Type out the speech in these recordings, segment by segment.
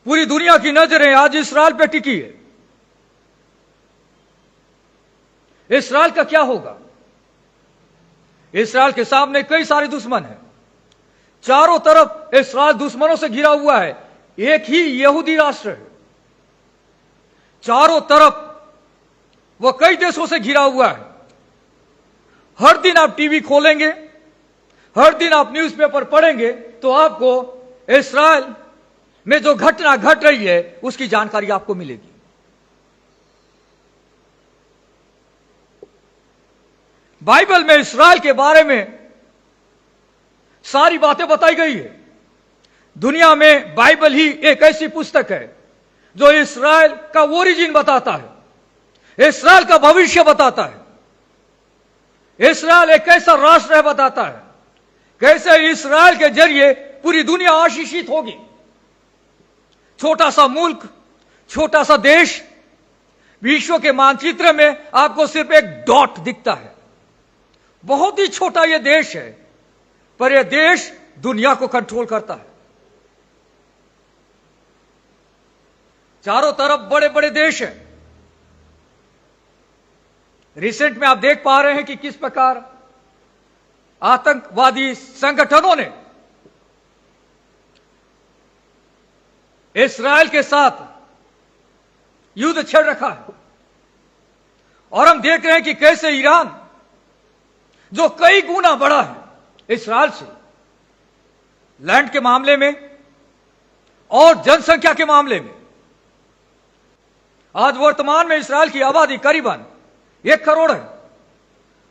पूरी दुनिया की नजरें आज इस्राएल पे टिकी है। इस्राएल का क्या होगा? इस्राएल के सामने कई सारे दुश्मन हैं। चारों तरफ इस्राएल दुश्मनों से घिरा हुआ है। एक ही यहूदी राष्ट्र है। चारों तरफ वह कई देशों से घिरा हुआ है। हर दिन आप टीवी खोलेंगे, हर दिन आप न्यूज़पेपर पढ़ेंगे तो आपको इस्राएल में जो घटना घट रही है उसकी जानकारी आपको मिलेगी। बाइबल में इस्राएल के बारे में सारी बातें बताई गई है। दुनिया में बाइबल ही एक ऐसी पुस्तक है जो इस्राएल का ओरिजिन बताता है, इस्राएल का भविष्य बताता है, इस्राएल एक कैसा राष्ट्र है बताता है, कैसे इस्राएल के जरिए पूरी दुनिया आशीषित होगी। छोटा सा मुल्क, छोटा सा देश, विश्व के मानचित्र में आपको सिर्फ एक डॉट दिखता है। बहुत ही छोटा यह देश है, पर यह देश दुनिया को कंट्रोल करता है। चारों तरफ बड़े बड़े देश हैं। रिसेंट में आप देख पा रहे हैं कि किस प्रकार आतंकवादी संगठनों ने इस्राएल के साथ युद्ध छेड़ रखा है। और हम देख रहे हैं कि कैसे ईरान, जो कई गुना बड़ा है इस्राएल से, लैंड के मामले में और जनसंख्या के मामले में, आज वर्तमान में इस्राएल की आबादी करीबन 1 करोड़ है।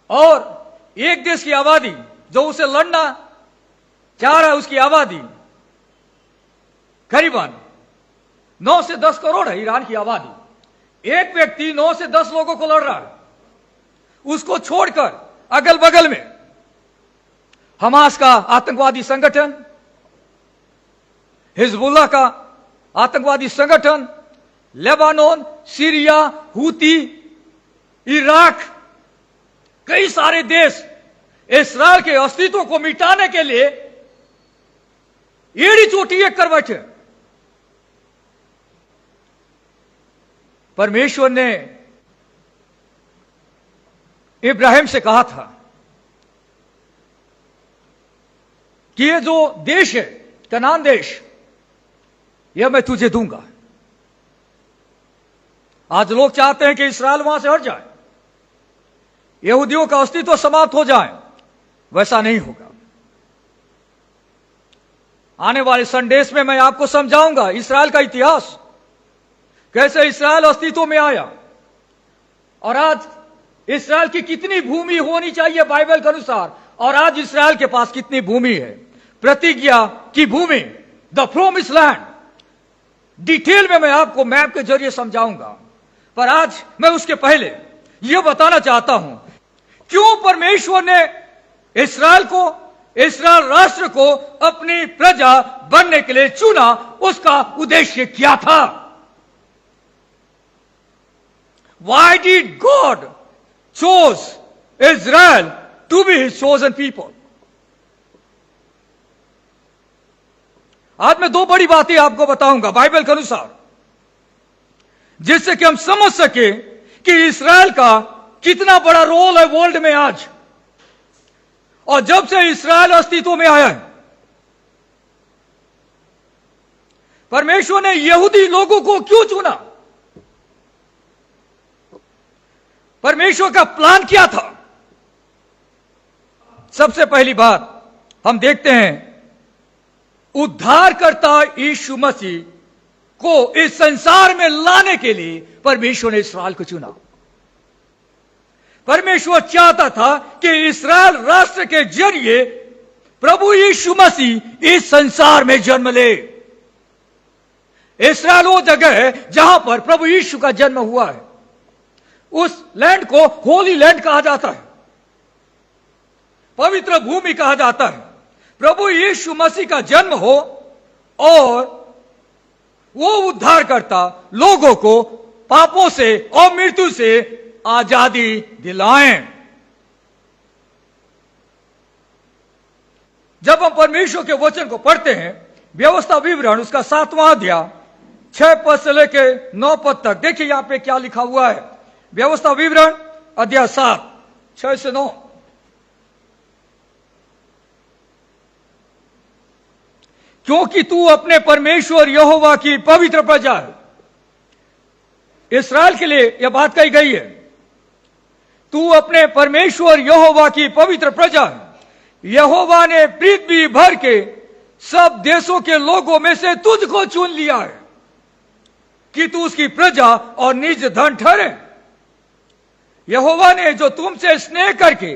और एक देश की आबादी जो उसे लड़ना चाह रहा है, उसकी आबादी करीबन 9 से 10 करोड़ है। ईरान की आबादी, एक व्यक्ति 9 से 10 लोगों को लड़ रहा है। उसको छोड़कर अगल बगल में हमास का आतंकवादी संगठन, हिजबुल्लाह का आतंकवादी संगठन, लेबानोन, सीरिया, हूती, इराक, कई सारे देश इस्राएल के अस्तित्व को मिटाने के लिए एड़ी चोटी एक कर बैठे। परमेश्वर ने इब्राहिम से कहा था कि ये जो देश है, कनान देश, यह मैं तुझे दूंगा। आज लोग चाहते हैं कि इस्राएल वहां से हट जाए, यहूदियों का अस्तित्व समाप्त हो जाए। वैसा नहीं होगा। आने वाले संदेश में मैं आपको समझाऊंगा इस्राएल का इतिहास, कैसे इस्राएल अस्तित्व में आया और आज इस्राएल की कितनी भूमि होनी चाहिए बाइबल के अनुसार, और आज इस्राएल के पास कितनी भूमि है, प्रतिज्ञा की भूमि, द प्रोमिस लैंड। डिटेल में मैं आपको मैप के जरिए समझाऊंगा, पर आज मैं उसके पहले यह बताना चाहता हूं क्यों परमेश्वर ने इस्राएल को, इस्राएल राष्ट्र को अपनी प्रजा बनने के लिए चुना। उसका उद्देश्य क्या था? Why did God chose Israel to be his chosen people? आज मैं 2 बड़ी बातें आपको बताऊंगा बाइबल के अनुसार, जिससे कि हम समझ सके कि इस्राएल का कितना बड़ा रोल है वर्ल्ड में आज, और जब से इस्राएल अस्तित्व में आया है। परमेश्वर ने यहूदी लोगों को क्यों चुना? परमेश्वर का प्लान क्या था? सबसे पहली बात हम देखते हैं, उद्धारकर्ता यीशु मसीह को इस संसार में लाने के लिए परमेश्वर ने इस्राएल को चुना। परमेश्वर चाहता था कि इस्राएल राष्ट्र के जरिए प्रभु यीशु मसीह इस संसार में जन्म ले। इस्राएल वो जगह है जहां पर प्रभु यीशु का जन्म हुआ है। उस लैंड को होली लैंड कहा जाता है, पवित्र भूमि कहा जाता है। प्रभु यीशु मसीह का जन्म हो और वो उद्धार करता लोगों को पापों से और मृत्यु से आजादी दिलाएं। जब हम परमेश्वर के वचन को पढ़ते हैं, व्यवस्था विवरण उसका 7वां अध्याय 6 पद से लेके 9 पद तक। देखिए यहां पे क्या लिखा हुआ है। व्यवस्था विवरण अध्याय 7 6 से 9। क्योंकि तू अपने परमेश्वर यहोवा की पवित्र प्रजा है। इस्राएल के लिए यह बात कही गई है। तू अपने परमेश्वर यहोवा की पवित्र प्रजा है। यहोवा ने पृथ्वी भर के सब देशों के लोगों में से तुझको चुन लिया है कि तू उसकी प्रजा और निज धन ठहरे। यहोवा ने जो तुमसे स्नेह करके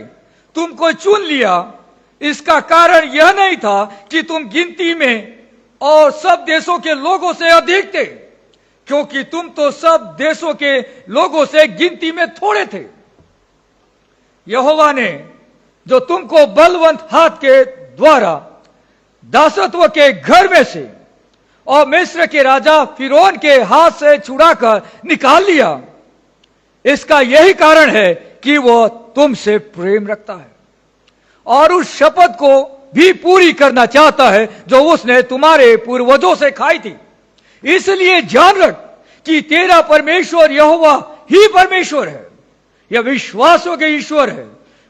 तुमको चुन लिया, इसका कारण यह नहीं था कि तुम गिनती में और सब देशों के लोगों से अधिक थे, क्योंकि तुम तो सब देशों के लोगों से गिनती में थोड़े थे। यहोवा ने जो तुमको बलवंत हाथ के द्वारा दासत्व के घर में से और मिस्र के राजा फिरौन के हाथ से छुड़ाकर निकाल लिया, इसका यही कारण है कि वह तुमसे प्रेम रखता है और उस शपथ को भी पूरी करना चाहता है जो उसने तुम्हारे पूर्वजों से खाई थी। इसलिए जान रख कि तेरा परमेश्वर यहोवा ही परमेश्वर है। यह विश्वासों के ईश्वर है।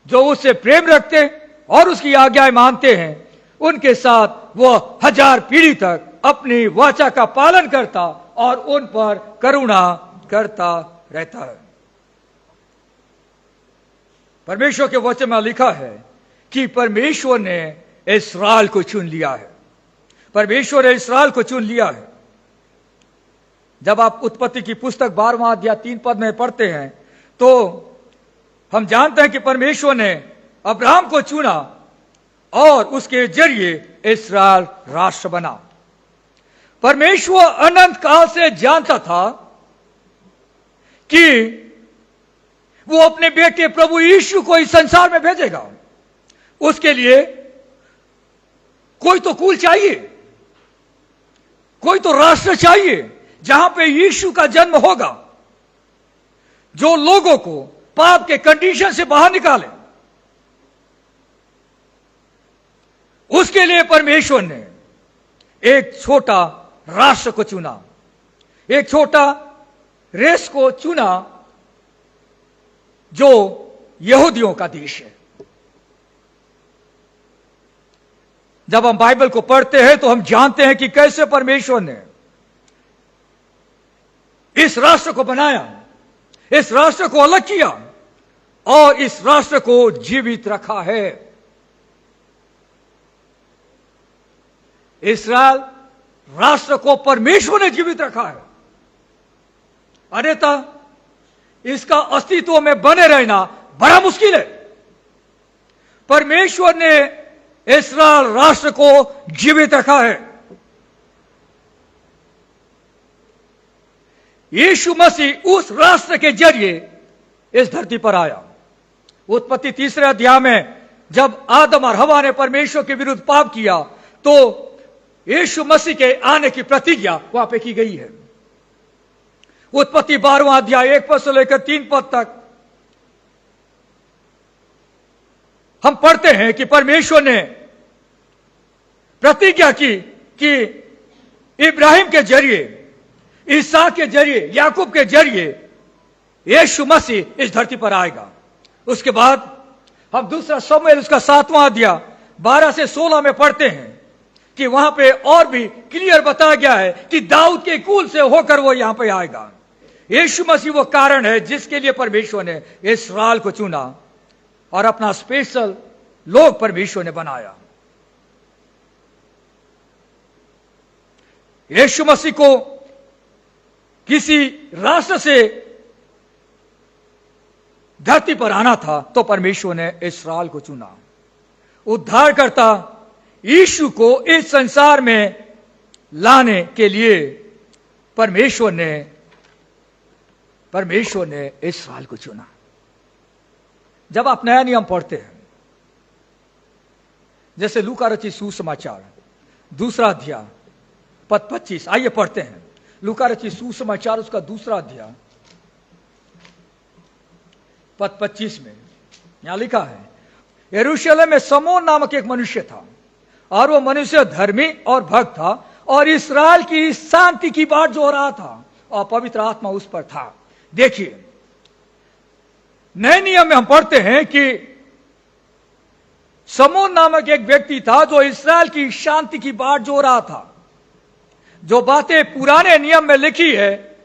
जो उससे प्रेम रखते और उसकी आज्ञाएं मानते हैं, उनके साथ वह 1000 पीढ़ी तक अपनी वाचा का पालन करता और उन पर करुणा करता रहता है। परमेश्वर के वचन में लिखा है कि परमेश्वर ने इस्राएल को चुन लिया है। परमेश्वर ने इस्राएल को चुन लिया है। जब आप उत्पत्ति की पुस्तक 12वां अध्याय 3 पद में पढ़ते हैं तो हम जानते हैं कि परमेश्वर ने अब्राहम को चुना और उसके जरिए इस्राएल राष्ट्र बना। परमेश्वर अनंत काल से जानता था कि वो अपने बेटे प्रभु यीशु को इस संसार में भेजेगा। उसके लिए कोई तो कुल चाहिए, कोई तो राष्ट्र चाहिए जहां पे यीशु का जन्म होगा, जो लोगों को पाप के कंडीशन से बाहर निकाले। उसके लिए परमेश्वर ने एक छोटा राष्ट्र को चुना, एक छोटा रेस को चुना जो यहूदियों का देश है। जब हम बाइबल को पढ़ते हैं तो हम जानते हैं कि कैसे परमेश्वर ने इस राष्ट्र को बनाया, इस राष्ट्र को अलग किया और इस राष्ट्र को जीवित रखा है। इस्राएल राष्ट्र को परमेश्वर ने जीवित रखा है, अन्यथा इसका अस्तित्व में बने रहना बड़ा मुश्किल है। परमेश्वर ने इस्राएल राष्ट्र को जीवित रखा है। यीशु मसीह उस राष्ट्र के जरिए इस धरती पर आया। उत्पत्ति 3 अध्याय में जब आदम और हवा ने परमेश्वर के विरुद्ध पाप किया तो यीशु मसीह के आने की प्रतिज्ञा वहां पे की गई है। उत्पत्ति 12वां अध्याय 1 पद से लेकर 3 पद तक हम पढ़ते हैं कि परमेश्वर ने प्रतिज्ञा की कि इब्राहिम के जरिए, इसहाक के जरिए, याकूब के जरिए यीशु मसीह इस धरती पर आएगा। उसके बाद हम दूसरा शमूएल उसका 7वां अध्याय 12 से 16 में पढ़ते हैं कि वहां पे और भी क्लियर बताया गया है कि दाऊद के कुल से होकर वो यहां पे आएगा। यीशु मसीह वो कारण है जिसके लिए परमेश्वर ने इस्राएल को चुना और अपना स्पेशल लोग परमेश्वर ने बनाया। यीशु मसीह को किसी राष्ट्र से धरती पर आना था तो परमेश्वर ने इस्राएल को चुना। उद्धारकर्ता यीशु को इस संसार में लाने के लिए परमेश्वर ने इस्राएल को चुना। जब आप नया नियम पढ़ते हैं, जैसे लूका रचित सुसमाचार 2 अध्याय पद 25, आइए पढ़ते हैं। लूका रचित सुसमाचार उसका 2 अध्याय पद 25 में यहां लिखा है, यरूशलेम में समोन नामक एक मनुष्य था और वह मनुष्य धर्मी और भक्त था और इस्राएल की शांति की बाट जो हो रहा था और पवित्र आत्मा उस पर था। देखिए, नए नियम में हम पढ़ते हैं कि समून नामक एक व्यक्ति था जो इस्राएल की शांति की बाट जो रहा था। जो बातें पुराने नियम में लिखी है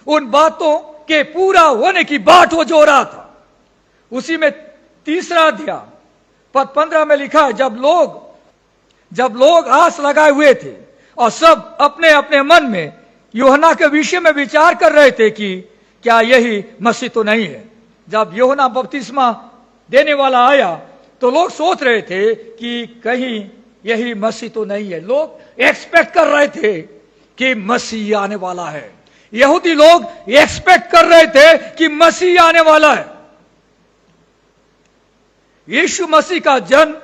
उन बातों के पूरा होने की बाट वो जो रहा था। उसी में 3 अध्याय पद 15 में लिखा है, जब लोग आस लगाए हुए थे और सब अपने अपने मन में यूहन्ना के विषय में विचार कर रहे थे कि क्या यही मसीह तो नहीं है। जब यूहन्ना बपतिस्मा देने वाला आया तो लोग सोच रहे थे कि कहीं यही मसीह तो नहीं है। लोग एक्सपेक्ट कर रहे थे कि मसीह आने वाला है। यहूदी लोग एक्सपेक्ट कर रहे थे कि मसीह आने वाला है। यीशु मसीह का जन्म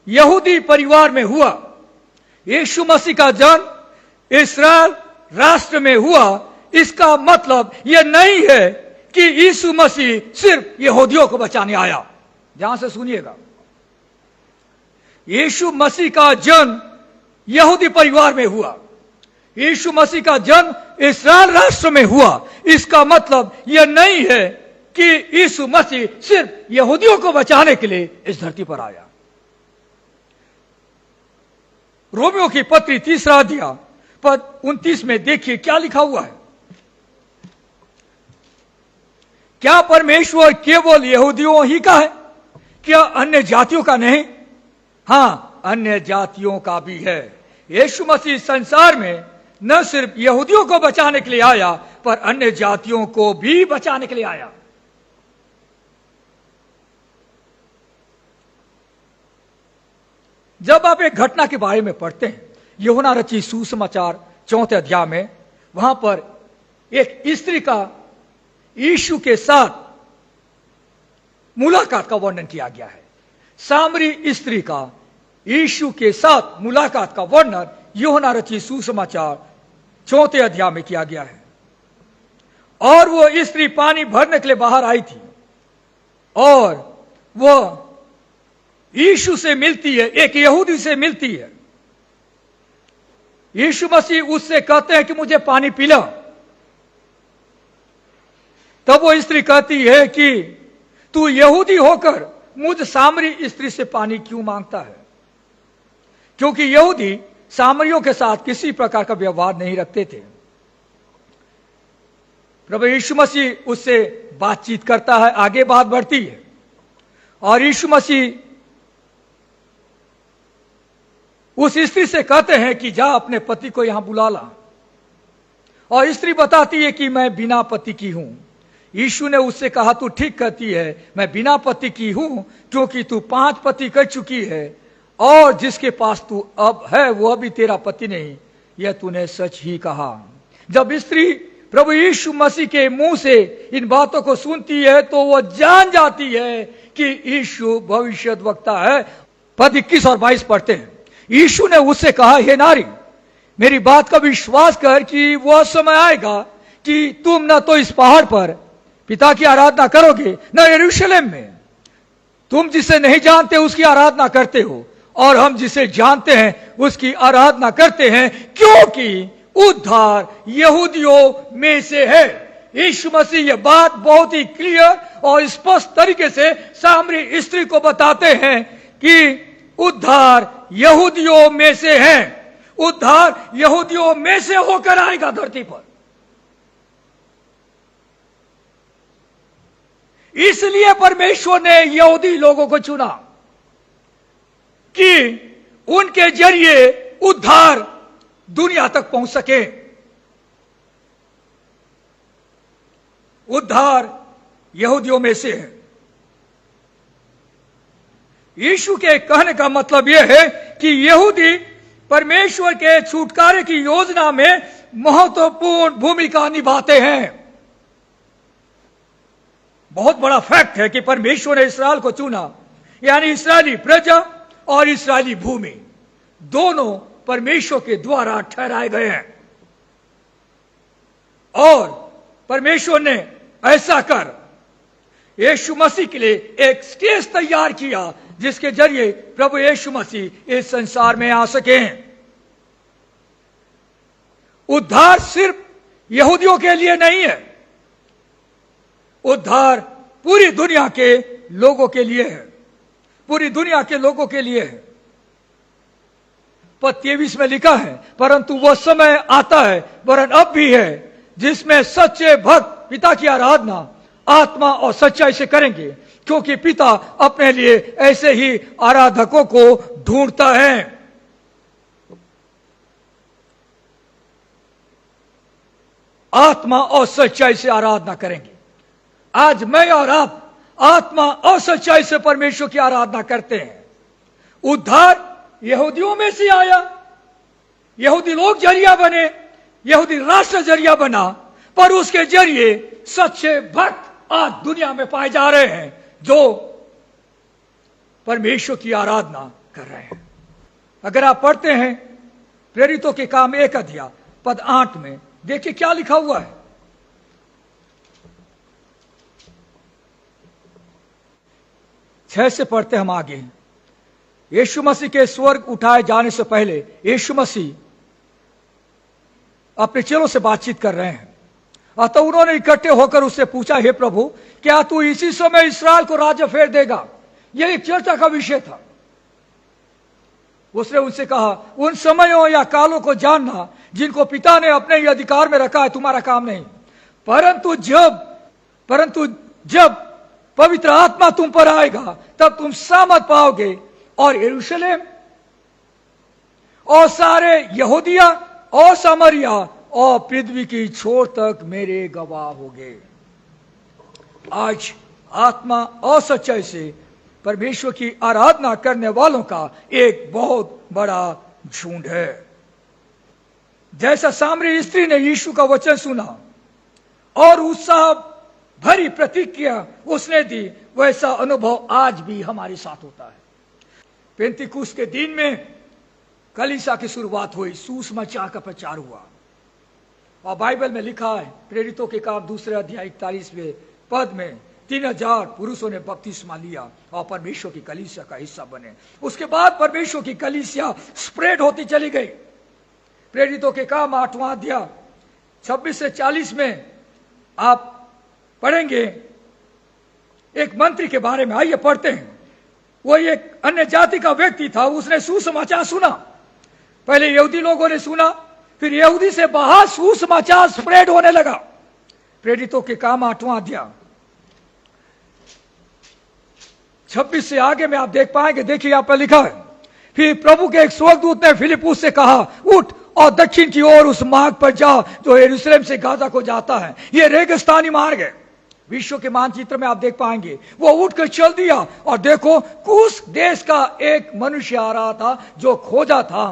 यहूदी परिवार में हुआ। यीशु मसीह का जन्म इस्राएल राष्ट्र में हुआ। इसका मतलब यह नहीं है कि यीशु मसीह सिर्फ यहूदियों को बचाने आया। ध्यान से सुनिएगा, यीशु मसीह का जन्म यहूदी परिवार में हुआ। यीशु मसीह का जन्म इस्राएल राष्ट्र में हुआ। इसका मतलब यह नहीं है कि यीशु मसीह सिर्फ यहूदियों को बचाने के लिए इस धरती पर आया। रोमियो की पत्री 3 अध्याय पद 29 में देखिए क्या लिखा हुआ है। क्या परमेश्वर केवल यहूदियों ही का है? क्या अन्य जातियों का नहीं? हां, अन्य जातियों का भी है। यीशु मसीह संसार में न सिर्फ यहूदियों को बचाने के लिए आया पर अन्य जातियों को भी बचाने के लिए आया। जब आप एक घटना के बारे में पढ़ते हैं, यूहन्ना रचित सुसमाचार 4 अध्याय में, वहां पर एक स्त्री का यीशु के साथ मुलाकात का वर्णन किया गया है। सामरी स्त्री का यीशु के साथ मुलाकात का वर्णन यूहन्ना रचित सुसमाचार 4 अध्याय में किया गया है। और वो स्त्री पानी भरने के लिए बाहर आई थी और वो यीशु से मिलती है, एक यहूदी से मिलती है। यीशु मसीह उससे कहते हैं कि मुझे पानी पिला। तब वो स्त्री कहती है कि तू यहूदी होकर मुझ सामरी स्त्री से पानी क्यों मांगता है? क्योंकि यहूदी सामरियों के साथ किसी प्रकार का व्यवहार नहीं रखते थे। प्रभु यीशु मसीह उससे बातचीत करता है, आगे बात बढ़ती है और यीशु मसीह उस स्त्री से कहते हैं कि जा अपने पति को यहां बुला ला। और स्त्री बताती है कि मैं बिना पति की हूं। यीशु ने उससे कहा तू ठीक कहती है, मैं बिना पति की हूं क्योंकि तू 5 पति कर चुकी है और जिसके पास तू अब है वह भी तेरा पति नहीं। यह तूने सच ही कहा। जब स्त्री प्रभु यीशु मसीह के मुंह से इन बातों को सुनती है तो वह जान जाती है कि यीशु भविष्यद्वक्ता है। पद 21 और 22 पढ़ते हैं। यीशु ने उससे कहा, हे नारी, मेरी बात का विश्वास कर कि वह समय आएगा कि तुम न तो इस पहाड़ पर पिता की आराधना करोगे न यरूशलेम में। तुम जिसे नहीं जानते उसकी आराधना करते हो और हम जिसे जानते हैं उसकी आराधना करते हैं, क्योंकि उद्धार यहूदियों में से है। यीशु मसीह यह बात बहुत ही क्लियर और स्पष्ट तरीके से सामरी स्त्री को बताते हैं कि उद्धार यहूदियों में से है। उद्धार यहूदियों में से होकर आएगा धरती पर। इसलिए परमेश्वर ने यहूदी लोगों को चुना कि उनके जरिए उद्धार दुनिया तक पहुंच सके। उद्धार यहूदियों में से है। यीशु के कहने का मतलब यह है कि यहूदी परमेश्वर के छुटकारे की योजना में महत्वपूर्ण भूमिका निभाते हैं। बहुत बड़ा फैक्ट है कि परमेश्वर ने इस्राएल को चुना, यानी इस्राएली प्रजा और इस्राएली भूमि दोनों परमेश्वर के द्वारा ठहराए गए हैं। और परमेश्वर ने ऐसा कर यीशु मसीह के लिए एक स्टेज तैयार किया जिसके जरिए प्रभु यीशु मसीह इस संसार में आ सके। उद्धार सिर्फ यहूदियों के लिए नहीं है, उद्धार पूरी दुनिया के लोगों के लिए है, पूरी दुनिया के लोगों के लिए है। पद 23 में लिखा है, परंतु वह समय आता है, वरन अब भी है, जिसमें सच्चे भक्त पिता की आराधना आत्मा और सच्चाई से करेंगे, क्योंकि पिता अपने लिए ऐसे ही आराधकों को ढूंढता है। आत्मा और सच्चाई से आराधना करेंगे। आज मैं और आप आत्मा और सच्चाई से परमेश्वर की आराधना करते हैं। उद्धार यहूदियों में से आया, यहूदी लोग जरिया बने, यहूदी राष्ट्र जरिया बना, पर उसके जरिए सच्चे भक्त आज दुनिया में पाए जा रहे हैं जो परमेश्वर की आराधना कर रहे हैं। अगर आप पढ़ते हैं प्रेरितों के काम 1 अध्याय पद 8 में, देखिए क्या लिखा हुआ है। छह से पढ़ते हम आगे। यीशु मसीह के स्वर्ग उठाए जाने से पहले यीशु मसीह अपने चेलों से बातचीत कर रहे हैं। अतः उन्होंने इकट्ठे होकर उससे पूछा, हे प्रभु, क्या तू इसी समय इस्राएल को राज्य फेर देगा? यह एक चर्चा का विषय था। उसने उनसे कहा, उन समयों या कालों को जानना जिनको पिता ने अपने ही अधिकार में रखा है तुम्हारा काम नहीं, परंतु जब पवित्र आत्मा तुम पर आएगा तब तुम सामर्थ पाओगे और यरूशलेम और सारे यहूदिया और सामरिया और पृथ्वी की छोर तक मेरे गवाह होगे। आज आत्मा और सच्चाई से परमेश्वर की आराधना करने वालों का एक बहुत बड़ा झुंड है। जैसा सामरी स्त्री ने यीशु का वचन सुना और उत्साह भरी प्रतिक्रिया उसने दी, वैसा अनुभव आज भी हमारे साथ होता है। पेंतीकुस्त के दिन में कलीसिया की शुरुआत हुई, सुसमाचार का प्रचार हुआ और बाइबल में लिखा है, प्रेरितों के काम 2 अध्याय 41वें पद में 3000 पुरुषों ने बपतिस्मा लिया और परमेश्वर की कलीसिया का हिस्सा बने। उसके बाद परमेश्वर की कलीसिया स्प्रेड होती चली गई। प्रेरितों के काम 8वां अध्याय 26 से 40 में आप पढ़ेंगे एक मंत्री के बारे में। आइए पढ़ते हैं। वो एक अन्य जाति का व्यक्ति था, उसने सुसमाचार सुना। पहले यहूदी लोगों ने सुना, फिर यहूदी से बाहर सुसमाचार स्प्रेड होने लगा। प्रेरितों के काम 8वां अध्याय 26 से आगे में आप देख पाएंगे। देखिए यहाँ पर लिखा है, फिर प्रभु के एक स्वर्गदूत ने फिलिपुस से कहा, उठ और दक्षिण की ओर उस मार्ग पर जा जो यरूशलेम से गाजा को जाता है। यह रेगिस्तानी मार्ग है। विश्व के मानचित्र में आप देख पाएंगे। वो उठकर चल दिया और देखो, कुश देश का एक मनुष्य आ रहा था जो खोजा था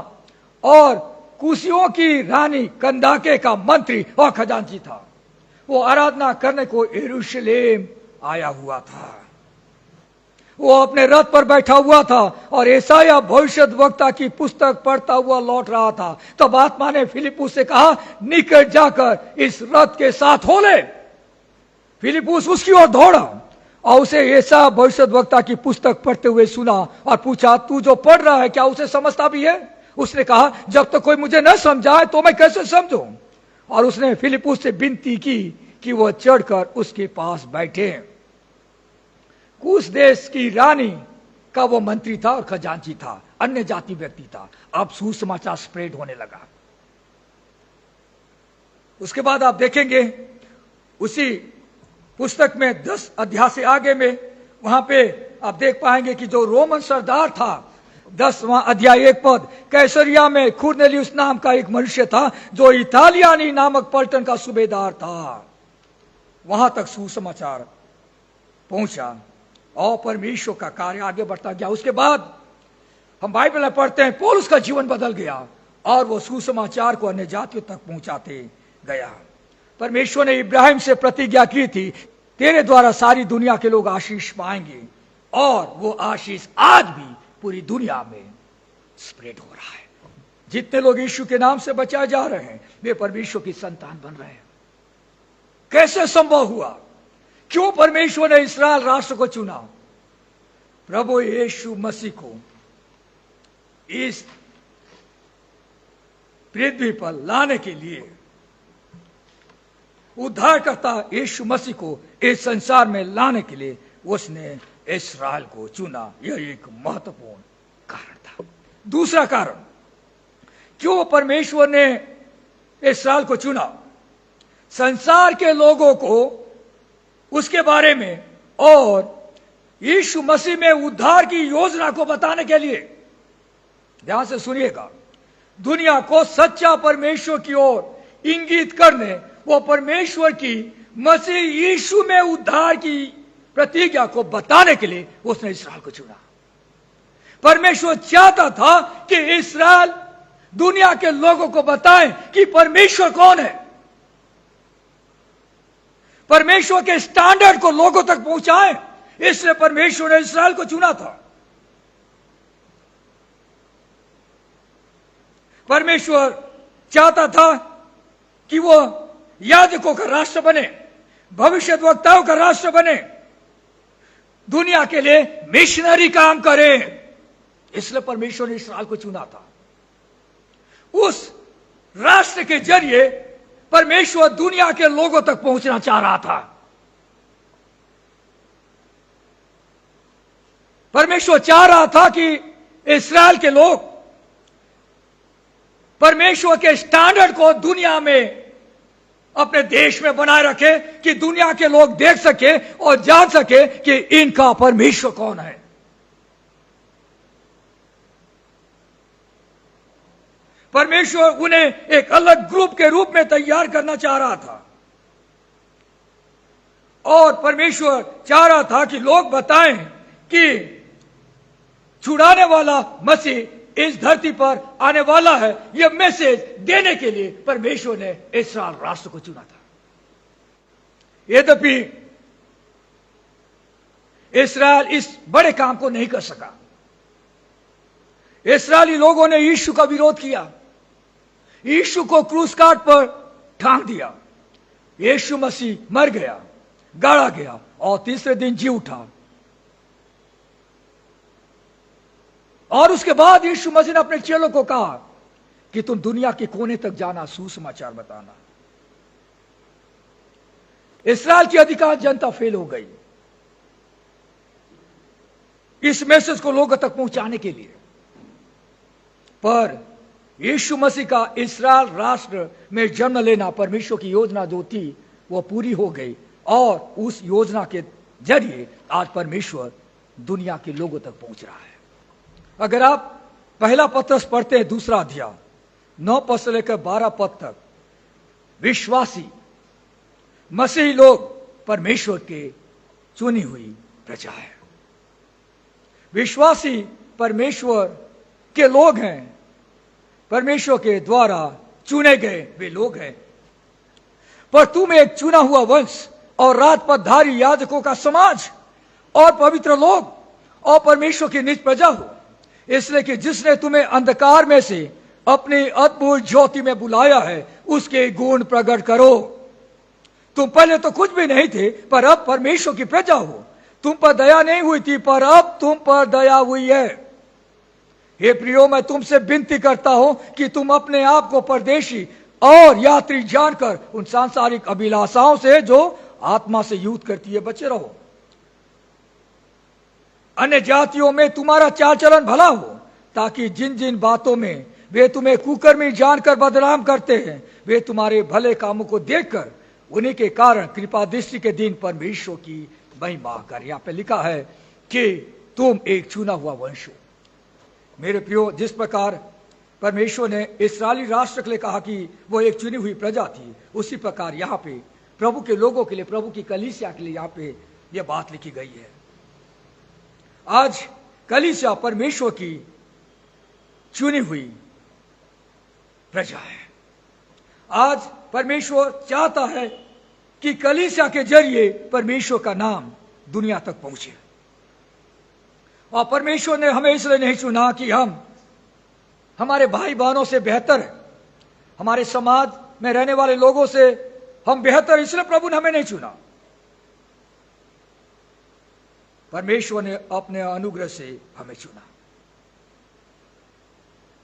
और कुशियों की रानी कंदाके का मंत्री और खजांची था। वो आराधना करने को यरूशलेम आया हुआ था। वो अपने रथ पर बैठा हुआ था और यशायाह भविष्यद्वक्ता की पुस्तक पढ़ता हुआ लौट रहा था। तब आत्मा ने फिलिपुस से कहा, निकट जाकर इस रथ के साथ हो ले। फिलिपुस उसकी ओर दौड़ा और उसे यशायाह भविष्यद्वक्ता की पुस्तक पढ़ते हुए सुना और पूछा, तू जो पढ़ रहा है क्या उसे समझता भी है? उसने कहा, जब तक कोई मुझे न समझाए तो मैं कैसे समझूं? और उसने फिलिपुस से विनती की कि वह चढ़कर उसके पास बैठे। कुश देश की रानी का वो मंत्री था और खजांची था, अन्य जाति व्यक्ति था। अब सुसमाचार स्प्रेड होने लगा। उसके बाद आप देखेंगे उसी पुस्तक में 10 अध्याय से आगे में, वहां पे आप देख पाएंगे कि जो रोमन सरदार था, 10वां अध्याय 1 पद, कैसरिया में कुरनेलियुस नाम का एक मनुष्य था जो इतालियानी नामक पलटन का सूबेदार था। वहां तक सुसमाचार पहुंचा और परमेश्वर का कार्य आगे बढ़ता गया। उसके बाद हम बाइबल में पढ़ते हैं, पौलुस का जीवन बदल गया और वो सुसमाचार को अन्य जातियों तक पहुंचाते गया। परमेश्वर ने इब्राहिम से प्रतिज्ञा की थी, तेरे द्वारा सारी दुनिया के लोग आशीष पाएंगे, और वो आशीष आज भी पूरी दुनिया में स्प्रेड हो रहा है। जितने लोग यीशु के नाम से बचाए जा रहे हैं वे परमेश्वर की संतान बन रहे हैं। कैसे संभव हुआ? क्यों परमेश्वर ने इस्राएल राष्ट्र को चुना? प्रभु यीशु मसीह को इस पृथ्वी पर लाने के लिए उद्धारकर्ता यीशु मसीह को इस संसार में लाने के लिए उसने इस्राएल को चुना। यह एक महत्वपूर्ण कारण था। दूसरा कारण क्यों परमेश्वर ने इस्राएल को चुना, संसार के लोगों को उसके बारे में और यीशु मसीह में उद्धार की योजना को बताने के लिए। ध्यान से सुनिएगा, दुनिया को सच्चा परमेश्वर की ओर इंगित करने वो परमेश्वर की मसीह यीशु में उद्धार की प्रतिज्ञा को बताने के लिए उसने इस्राएल को चुना। परमेश्वर चाहता था कि इस्राएल दुनिया के लोगों को बताएं कि परमेश्वर कौन है, परमेश्वर के स्टैंडर्ड को लोगों तक पहुंचाएं। इसलिए परमेश्वर ने इस्राएल को चुना था। परमेश्वर चाहता था कि वो याजकों का राष्ट्र बने, भविष्यद्वक्ताओं का राष्ट्र बने, दुनिया के लिए मिशनरी काम करे। इसलिए परमेश्वर ने इस्राएल को चुना था। उस राष्ट्र के जरिए परमेश्वर दुनिया के लोगों तक पहुंचना चाह रहा था। परमेश्वर चाह रहा था कि इस्राएल के लोग परमेश्वर के स्टैंडर्ड को दुनिया में अपने देश में बनाए रखे, कि दुनिया के लोग देख सके और जान सके कि इनका परमेश्वर कौन है। परमेश्वर उन्हें एक अलग ग्रुप के रूप में तैयार करना चाह रहा था और परमेश्वर चाह रहा था कि लोग बताएं कि छुड़ाने वाला मसीह इस धरती पर आने वाला है। यह मैसेज देने के लिए परमेश्वर ने इस्राएल राष्ट्र को चुना था। यद्यपि इस्राएल इस बड़े काम को नहीं कर सका। इस्राएली लोगों ने यीशु का विरोध किया, यीशु को क्रूस काट पर टांग दिया। यीशु मसीह मर गया, गाड़ा गया और तीसरे दिन जी उठा। और उसके बाद यीशु मसीह ने अपने चेलों को कहा कि तुम दुनिया के कोने तक जाना, सुसमाचार बताना। इस्राएल की अधिकांश जनता फेल हो गई इस मैसेज को लोगों तक पहुंचाने के लिए, पर यीशु मसीह का इस्राएल राष्ट्र में जन्म लेना, परमेश्वर की योजना जो थी वो पूरी हो गई और उस योजना के जरिए आज परमेश्वर दुनिया के लोगों तक पहुंच रहा है। अगर आप पहला पत्रस पढ़ते हैं, दूसरा अध्याय 9 पद से लेकर 12 पद तक, विश्वासी मसीही लोग परमेश्वर के चुनी हुई प्रजा है। विश्वासी परमेश्वर के लोग हैं, परमेश्वर के द्वारा चुने गए वे लोग हैं। पर तुम एक चुना हुआ वंश और राजपथधारी याजकों का समाज और पवित्र लोग और परमेश्वर की निज प्रजा हो, इसलिए कि जिसने तुम्हें अंधकार में से अपनी अद्भुत ज्योति में बुलाया है उसके गुण प्रकट करो। तुम पहले तो कुछ भी नहीं थे, पर अब परमेश्वर की प्रजा हो। तुम पर दया नहीं हुई थी, पर अब तुम पर दया हुई है। हे प्रियो, मैं तुमसे विनती करता हूं कि तुम अपने आप को परदेशी और यात्री जानकर उन सांसारिक अभिलाषाओं से जो आत्मा से युद्ध करती है बचे रहो। अन्य जातियों में तुम्हारा चाल चलन भला हो, ताकि जिन जिन बातों में वे तुम्हें कुकर्मी जानकर बदनाम करते हैं, वे तुम्हारे भले कामों को देखकर उन्हीं के कारण कृपा दृष्टि के दिन परमेश्वर की महिमा कर। यहाँ पे लिखा है कि तुम एक चुना हुआ वंश हो। मेरे प्रियो, जिस प्रकार परमेश्वर ने इस्राएली राष्ट्र के लिए कहा कि वो एक चुनी हुई प्रजा थी, उसी प्रकार यहाँ पे प्रभु के लोगों के लिए, प्रभु की कलीसिया के लिए यहाँ पे यह बात लिखी गई है। आज कलीसिया परमेश्वर की चुनी हुई प्रजा है। आज परमेश्वर चाहता है कि कलीसिया के जरिए परमेश्वर का नाम दुनिया तक पहुंचे। और परमेश्वर ने हमें इसलिए नहीं चुना कि हम हमारे भाई बहनों से बेहतर है, हमारे समाज में रहने वाले लोगों से हम बेहतर, इसलिए प्रभु ने हमें नहीं चुना। परमेश्वर ने अपने अनुग्रह से हमें चुना।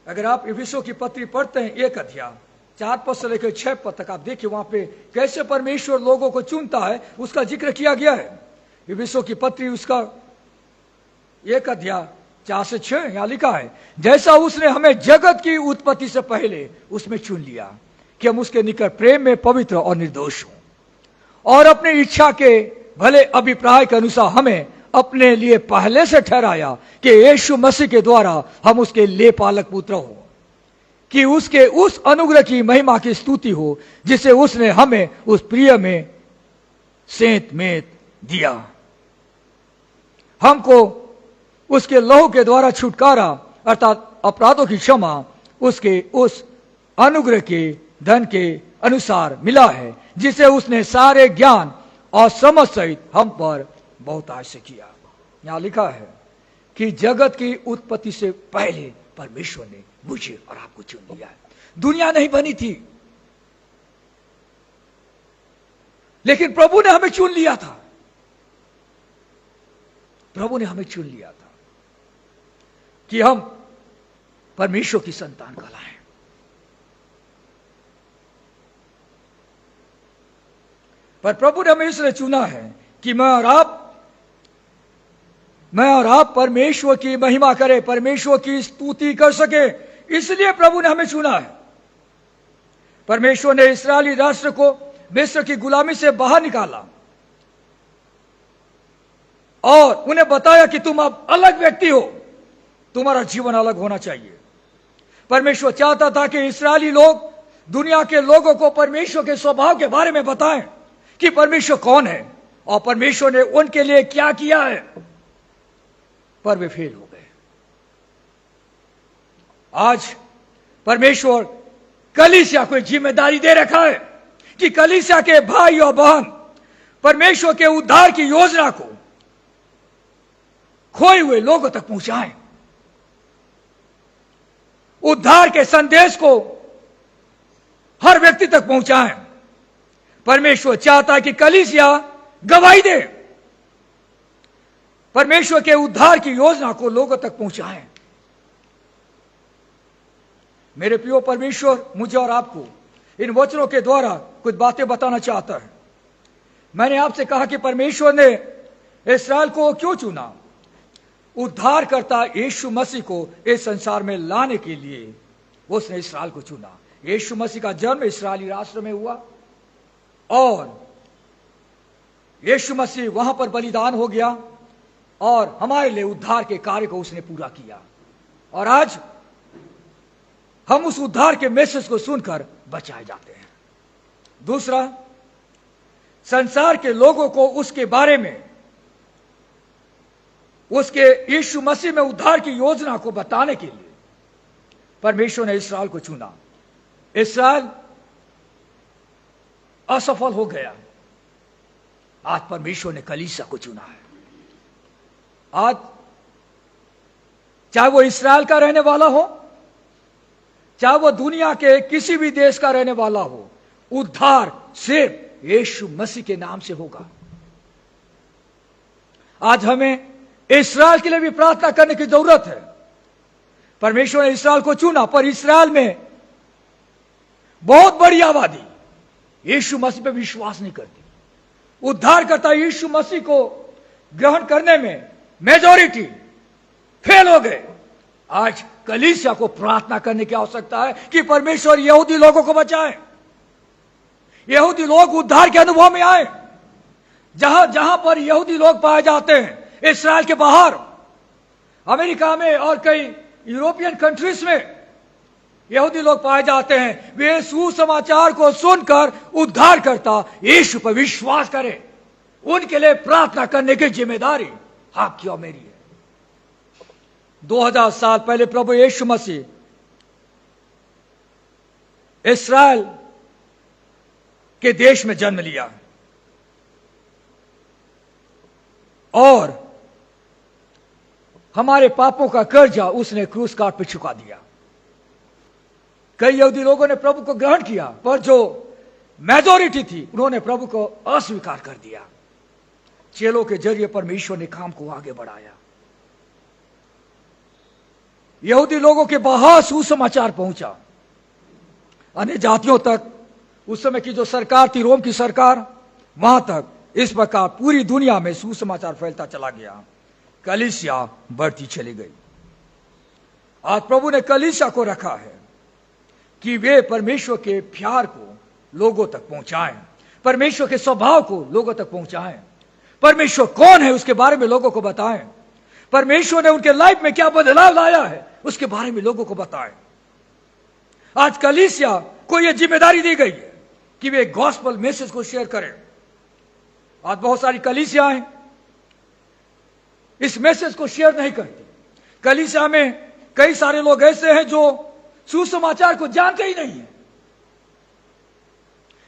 अगर आप इफिसियों की पत्री पढ़ते हैं 1 अध्याय 4 पद से लेकर 6 पद तक, आप देखिए वहां पे कैसे परमेश्वर लोगों को चुनता है, उसका जिक्र किया गया है। इफिसियों की पत्री उसका 1 अध्याय 4 से 6 यहां लिखा है, जैसा उसने हमें जगत की उत्पत्ति से पहले उसमें चुन लिया कि हम उसके निकट प्रेम में पवित्र और निर्दोष हों, और अपनी इच्छा के भले अभिप्राय के अनुसार हमें अपने लिए पहले से ठहराया कि यीशु मसीह के द्वारा हम उसके लिए पालक पुत्र हो, कि उसके उस अनुग्रह की महिमा की स्तुति हो जिसे उसने हमें उस प्रिय में सेंत में दिया। हमको उसके लहू के द्वारा छुटकारा अर्थात अपराधों की क्षमा उसके उस अनुग्रह के धन के अनुसार मिला है, जिसे उसने सारे ज्ञान और समझ सहित हम पर बहुत आशा किया। यहां लिखा है कि जगत की उत्पत्ति से पहले परमेश्वर ने मुझे और आपको चुन लिया है। दुनिया नहीं बनी थी, लेकिन प्रभु ने हमें चुन लिया था। प्रभु ने हमें चुन लिया था कि हम परमेश्वर की संतान कहलाएं। पर प्रभु ने हमें इसलिए चुना है कि मैं और आप परमेश्वर की महिमा करें, परमेश्वर की स्तुति कर सके, इसलिए प्रभु ने हमें चुना है। परमेश्वर ने इस्राएली राष्ट्र को मिस्र की गुलामी से बाहर निकाला और उन्हें बताया कि तुम अब अलग व्यक्ति हो, तुम्हारा जीवन अलग होना चाहिए। परमेश्वर चाहता था कि इस्राएली लोग दुनिया के लोगों को परमेश्वर के स्वभाव के बारे में बताएं कि परमेश्वर कौन है और परमेश्वर ने उनके लिए क्या किया है, पर वे फेल हो गए। आज परमेश्वर कलीसिया को जिम्मेदारी दे रखा है कि कलीसिया के भाई और बहन परमेश्वर के उद्धार की योजना को खोए हुए लोगों तक पहुंचाएं, उद्धार के संदेश को हर व्यक्ति तक पहुंचाएं। परमेश्वर चाहता है कि कलीसिया गवाही दे, परमेश्वर के उद्धार की योजना को लोगों तक पहुंचाएं। मेरे प्रियो, परमेश्वर मुझे और आपको इन वचनों के द्वारा कुछ बातें बताना चाहता है। मैंने आपसे कहा कि परमेश्वर ने इस्राएल को क्यों चुना। उद्धारकर्ता यीशु मसीह को इस संसार में लाने के लिए उसने इस्राएल को चुना। यीशु मसीह का जन्म इस्राएली राष्ट्र में हुआ और यीशु मसीह वहां पर बलिदान हो गया और हमारे लिए उद्धार के कार्य को उसने पूरा किया। और आज हम उस उद्धार के मैसेज को सुनकर बचाए जाते हैं। दूसरा, संसार के लोगों को उसके बारे में, उसके यीशु मसीह में उद्धार की योजना को बताने के लिए परमेश्वर ने इस्राएल को चुना। इस्राएल असफल हो गया, आज परमेश्वर ने कलीसिया को चुना है। आज चाहे वो इस्राएल का रहने वाला हो, चाहे वो दुनिया के किसी भी देश का रहने वाला हो, उद्धार सिर्फ यीशु मसीह के नाम से होगा। आज हमें इस्राएल के लिए भी प्रार्थना करने की जरूरत है। परमेश्वर ने इस्राएल को चुना, पर इस्राएल में बहुत बड़ी आबादी यीशु मसीह पे विश्वास नहीं करती। उद्धारकर्ता यीशु मसीह को ग्रहण करने में मेजॉरिटी फेल हो गए। आज कलीसिया को प्रार्थना करने की आवश्यकता है कि परमेश्वर यहूदी लोगों को बचाए, यहूदी लोग उद्धार के अनुभव में आए। जहां जहां पर यहूदी लोग पाए जाते हैं, इस्राएल के बाहर, अमेरिका में और कई यूरोपियन कंट्रीज में यहूदी लोग पाए जाते हैं, वे सुसमाचार को सुनकर उद्धारकर्ता यीशु पर विश्वास करें। उनके लिए प्रार्थना करने की जिम्मेदारी आपकी और मेरी है। 2000 साल पहले प्रभु यीशु मसीह इस्राएल के देश में जन्म लिया और हमारे पापों का कर्जा उसने क्रूस काट पर चुका दिया। कई यहूदी लोगों ने प्रभु को ग्रहण किया, पर जो मेजॉरिटी थी उन्होंने प्रभु को अस्वीकार कर दिया। चेलों के जरिए परमेश्वर ने काम को आगे बढ़ाया। यहूदी लोगों के बाहर सुसमाचार पहुंचा, अन्य जातियों तक। उस समय की जो सरकार थी, रोम की सरकार, वहां तक इस प्रकार पूरी दुनिया में सुसमाचार फैलता चला गया, कलीसिया बढ़ती चली गई। आज प्रभु ने कलीसिया को रखा है कि वे परमेश्वर के प्यार को लोगों तक पहुंचाएं, परमेश्वर के स्वभाव को लोगों तक पहुंचाएं, परमेश्वर कौन है उसके बारे में लोगों को बताएं, परमेश्वर ने उनके लाइफ में क्या बदलाव लाया है उसके बारे में लोगों को बताएं। आज कलीसिया को यह जिम्मेदारी दी गई है कि वे गॉस्पेल मैसेज को शेयर करें। आज बहुत सारी कलीसियाएं इस मैसेज को शेयर नहीं करती। कलीसिया में कई सारे लोग ऐसे हैं जो सुसमाचार को जानते ही नहीं है।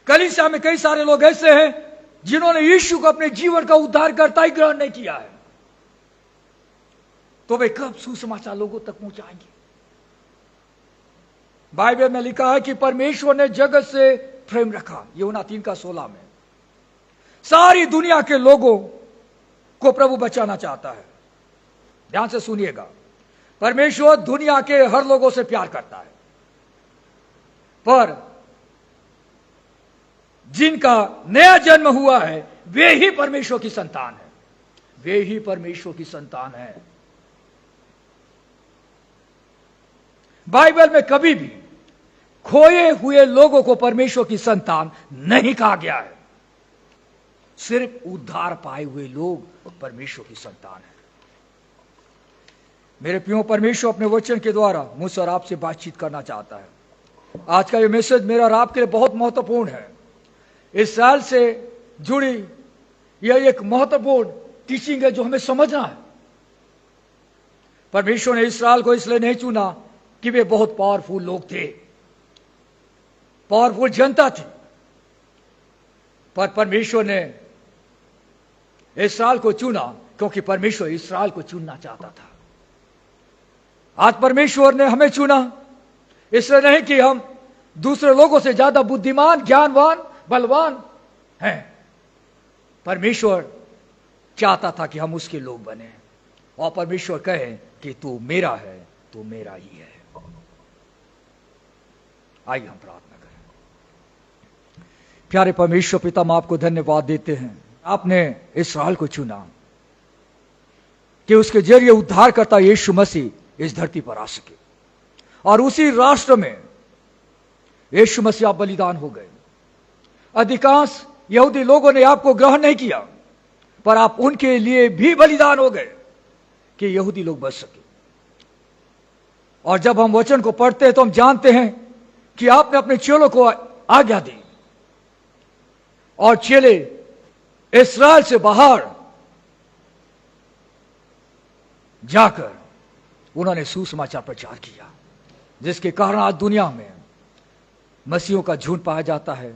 कलीसिया में कई सारे लोग ऐसे हैं जिन्होंने यीशु को अपने जीवन का उद्धारकर्ता ही ग्रहण नहीं किया है। तो वे कब सुसमाचार लोगों तक पहुंचाएंगे? बाइबल में लिखा है कि परमेश्वर ने जगत से प्रेम रखा, यूहन्ना 3:16 में। सारी दुनिया के लोगों को प्रभु बचाना चाहता है। ध्यान से सुनिएगा, परमेश्वर दुनिया के हर लोगों से प्यार करता है, पर जिनका नया जन्म हुआ है वे ही परमेश्वर की संतान है, वे ही परमेश्वर की संतान है। बाइबल में कभी भी खोए हुए लोगों को परमेश्वर की संतान नहीं कहा गया है। सिर्फ उद्धार पाए हुए लोग परमेश्वर की संतान है। मेरे प्रियो, परमेश्वर अपने वचन के द्वारा मुझसे और आपसे बातचीत करना चाहता है। आज का ये मैसेज मेरा और आपके लिए बहुत महत्वपूर्ण है। इस साल से जुड़ी यह एक महत्वपूर्ण टीचिंग है जो हमें समझना है। परमेश्वर ने इस्राएल को इसलिए नहीं चुना कि वे बहुत पावरफुल लोग थे, पावरफुल जनता थी, पर परमेश्वर ने इस्राएल को चुना क्योंकि परमेश्वर इस्राएल को चुनना चाहता था। आज परमेश्वर ने हमें चुना इसलिए नहीं कि हम दूसरे लोगों से ज्यादा बुद्धिमान, ज्ञानवान, बलवान हैं। परमेश्वर चाहता था कि हम उसके लोग बने और परमेश्वर कहे कि तू मेरा है, तू मेरा ही है। आइए हम प्रार्थना करें। प्यारे परमेश्वर पिता, हम आपको धन्यवाद देते हैं, आपने इस्राएल को चुना कि उसके जरिए उद्धारकर्ता यीशु मसीह इस धरती पर आ सके, और उसी राष्ट्र में यीशु मसीह आप बलिदान हो गए। अधिकांश यहूदी लोगों ने आपको ग्रहण नहीं किया, पर आप उनके लिए भी बलिदान हो गए कि यहूदी लोग बच सके। और जब हम वचन को पढ़ते हैं तो हम जानते हैं कि आपने अपने चेलों को आज्ञा दी और चेले इस्राएल से बाहर जाकर उन्होंने सुसमाचार प्रचार किया, जिसके कारण आज दुनिया में मसीहों का झुंड पाया जाता है,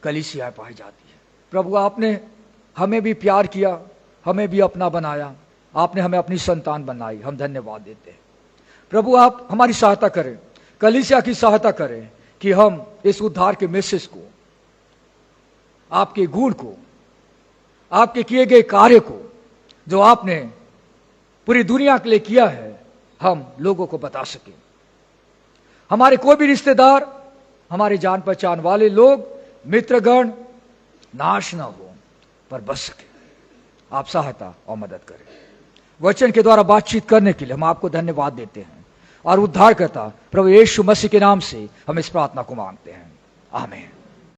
कलीसियाएं पाई जाती है। प्रभु, आपने हमें भी प्यार किया, हमें भी अपना बनाया, आपने हमें अपनी संतान बनाई। हम धन्यवाद देते हैं। प्रभु, आप हमारी सहायता करें, कलीसिया की सहायता करें कि हम इस उद्धार के मैसेज को, आपके गुण को, आपके किए गए कार्य को जो आपने पूरी दुनिया के लिए किया है, हम लोगों को बता सकें। हमारे कोई भी रिश्तेदार, हमारे जान पहचान वाले लोग, मित्रगण नाश ना हो पर बच सके। आप सहायता और मदद करें। वचन के द्वारा बातचीत करने के लिए हम आपको धन्यवाद देते हैं और उद्धारकर्ता प्रभु यीशु मसीह के नाम से हम इस प्रार्थना को मांगते हैं। आमीन।